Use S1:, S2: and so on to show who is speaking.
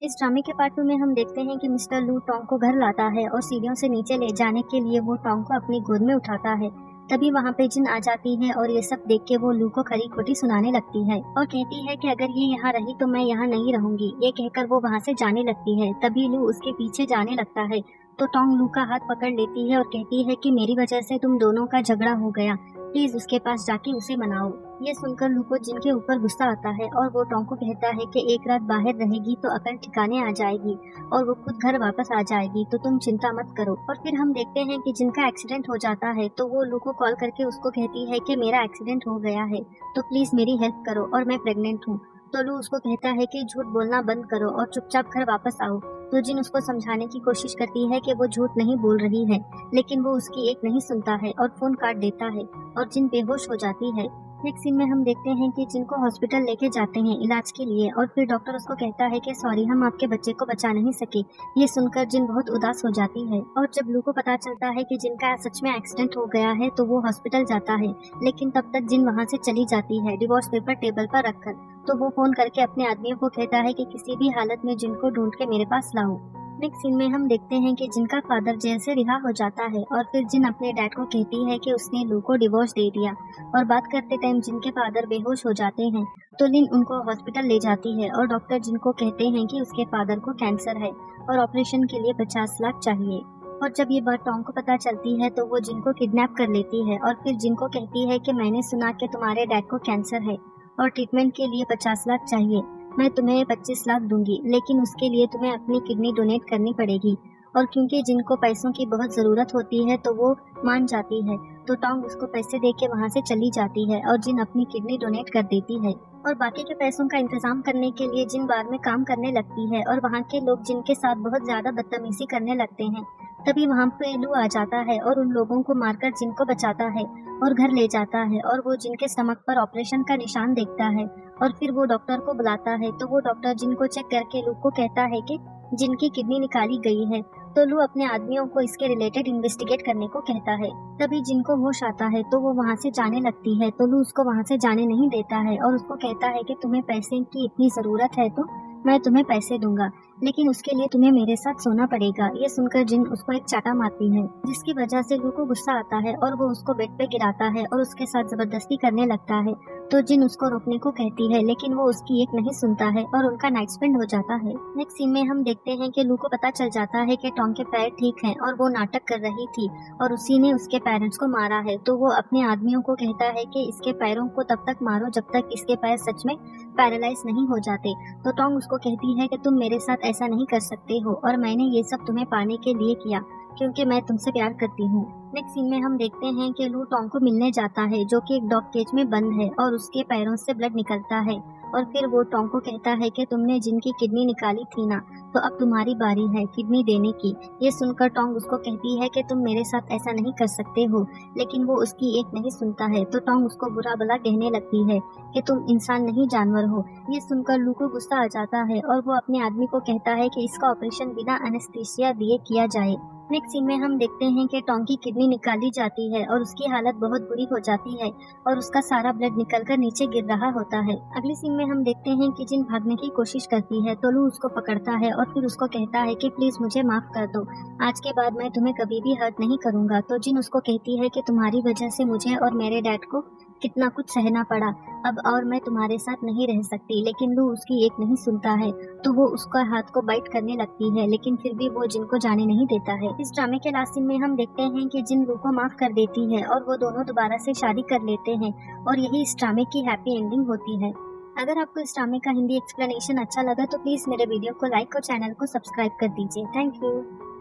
S1: इस ड्रामे के पार्ट 2 में हम देखते हैं कि मिस्टर लू टोंग को घर लाता है और सीढ़ियों से नीचे ले जाने के लिए वो टोंग को अपनी गोद में उठाता है। तभी वहाँ पे जिन आ जाती है और ये सब देख के वो लू को खरी खोटी सुनाने लगती है और कहती है कि अगर ये यहाँ रही तो मैं यहाँ नहीं रहूंगी। ये कहकर वो वहाँ से जाने लगती है। तभी लू उसके पीछे जाने लगता है तो टोंग लू का हाथ पकड़ लेती है और कहती है कि मेरी वजह से तुम दोनों का झगड़ा हो गया, प्लीज उसके पास जाके उसे मनाओ। ये सुनकर लू को जिन के ऊपर गुस्सा आता है और वो टोंग को कहता है कि एक रात बाहर रहेगी तो अकल ठिकाने आ जाएगी और वो खुद घर वापस आ जाएगी, तो तुम चिंता मत करो। और फिर हम देखते हैं कि जिनका एक्सीडेंट हो जाता है तो वो लू को कॉल करके उसको कहती है कि मेरा एक्सीडेंट हो गया है तो प्लीज मेरी हेल्प करो और मैं प्रेग्नेंट हूँ। तो लू उसको कहता है कि झूठ बोलना बंद करो और चुपचाप घर वापस आओ। तो जिन उसको समझाने की कोशिश करती है कि वो झूठ नहीं बोल रही है, लेकिन वो उसकी एक नहीं सुनता है और फोन काट देता है और जिन बेहोश हो जाती है। नेक्स्ट सीन में हम देखते हैं कि जिन को हॉस्पिटल लेके जाते हैं इलाज के लिए और फिर डॉक्टर उसको कहता है कि सॉरी, हम आपके बच्चे को बचा नहीं सके। ये सुनकर जिन बहुत उदास हो जाती है और जब लू को पता चलता है कि जिनका सच में एक्सीडेंट हो गया है तो वो हॉस्पिटल जाता है, लेकिन तब तक जिन वहाँ से चली जाती है डिवोर्स पेपर टेबल पर रखकर। तो वो फोन करके अपने आदमियों को कहता है कि किसी भी हालत में जिन को ढूंढ के मेरे पास लाओ। नेक्स्ट सीन में हम देखते हैं कि जिनका फादर जेल से रिहा हो जाता है और फिर जिन अपने डैड को कहती है कि उसने लू को डिवोर्स दे दिया और बात करते टाइम जिनके फादर बेहोश हो जाते हैं तो लिन उनको हॉस्पिटल ले जाती है और डॉक्टर जिनको कहते हैं कि उसके फादर को कैंसर है और ऑपरेशन के लिए 50 लाख चाहिए। और जब ये बात टॉम को पता चलती है तो वो जिनको किडनैप कर लेती है और फिर जिनको कहती है कि मैंने सुना कि तुम्हारे डैड को कैंसर है और ट्रीटमेंट के लिए 50 लाख चाहिए, मैं तुम्हें 25 लाख दूंगी, लेकिन उसके लिए तुम्हें अपनी किडनी डोनेट करनी पड़ेगी। और क्योंकि जिनको पैसों की बहुत जरूरत होती है तो वो मान जाती है, तो टोंग उसको पैसे दे के वहाँ से चली जाती है और जिन अपनी किडनी डोनेट कर देती है और बाकी के पैसों का इंतजाम करने के लिए जिन बार में काम करने लगती है और वहाँ के लोग जिनके साथ बहुत ज्यादा बदतमीजी करने लगते हैं। तभी वहाँ पे लू आ जाता है और उन लोगों को मारकर जिनको बचाता है और घर ले जाता है और वो जिनके स्टमक पर ऑपरेशन का निशान देखता है और फिर वो डॉक्टर को बुलाता है। तो वो डॉक्टर जिनको चेक करके लू को कहता है कि जिनकी किडनी निकाली गई है। तो लू अपने आदमियों को इसके रिलेटेड इन्वेस्टिगेट करने को कहता है। तभी जिनको होश आता है तो वो वहाँ से जाने लगती है तो लू उसको वहाँ से जाने नहीं देता है और उसको कहता है कि तुम्हें पैसे की इतनी जरूरत है तो मैं तुम्हें पैसे दूंगा, लेकिन उसके लिए तुम्हें मेरे साथ सोना पड़ेगा। ये सुनकर जिन उसको एक चाटा मारती है जिसकी वजह से लू को गुस्सा आता है और वो उसको बेड पे गिराता है और उसके साथ जबरदस्ती करने लगता है। तो जिन उसको रोकने को कहती है लेकिन वो उसकी एक नहीं सुनता है और उनका नाइट स्पेंड हो जाता है। नेक्स्ट सीन में हम देखते हैं कि लू को पता चल जाता है कि टॉम के पैर ठीक हैं और वो नाटक कर रही थी और उसी ने उसके पेरेंट्स को मारा है। तो वो अपने आदमियों को कहता है कि इसके पैरों को तब तक मारो जब तक इसके पैर सच में पैरालाइज नहीं हो जाते। तो टॉम उसको कहती है कि तुम मेरे साथ ऐसा नहीं कर सकते हो और मैंने ये सब तुम्हें पाने के लिए किया क्योंकि मैं तुमसे प्यार करती हूँ। नेक्स्ट सीन में हम देखते हैं कि लू टॉम को मिलने जाता है जो कि एक डॉग केज में बंद है और उसके पैरों से ब्लड निकलता है और फिर वो टॉम को कहता है कि तुमने जिनकी किडनी निकाली थी ना, तो अब तुम्हारी बारी है किडनी देने की। ये सुनकर टॉम उसको कहती है कि तुम मेरे साथ ऐसा नहीं कर सकते हो, लेकिन वो उसकी एक नहीं सुनता है। तो टॉम उसको बुरा भला कहने लगती है कि तुम इंसान नहीं जानवर हो। ये सुनकर लू को गुस्सा आ जाता है और वो अपने आदमी को कहता है कि इसका ऑपरेशन बिना एनेस्थीसिया दिए किया जाए। नेक्स्ट सीन में हम देखते हैं कि टॉम की किडनी निकाली जाती है और उसकी हालत बहुत बुरी हो जाती है और उसका सारा ब्लड निकलकर नीचे गिर रहा होता है। अगली सीन में हम देखते हैं कि जिन भागने की कोशिश करती है तो लू उसको पकड़ता है और फिर उसको कहता है कि प्लीज मुझे माफ कर दो, आज के बाद मैं तुम्हें कभी भी हर्ट नहीं करूंगा। तो जिन उसको कहती है कि तुम्हारी वजह से मुझे और मेरे डैड को कितना कुछ सहना पड़ा अब और मैं तुम्हारे साथ नहीं रह सकती, लेकिन लू उसकी एक नहीं सुनता है। तो वो उसका हाथ को बाइट करने लगती है, लेकिन फिर भी वो जिन को जाने नहीं देता है। इस ड्रामे के लास्ट सीन में हम देखते हैं कि जिन लू को माफ कर देती है और वो दोनों दोबारा से शादी कर लेते हैं और यही इस ड्रामे की हैप्पी एंडिंग होती है। अगर आपको इस ड्रामे का हिंदी एक्सप्लेनेशन अच्छा लगा तो प्लीज मेरे वीडियो को लाइक और चैनल को सब्सक्राइब कर दीजिए। Thank you.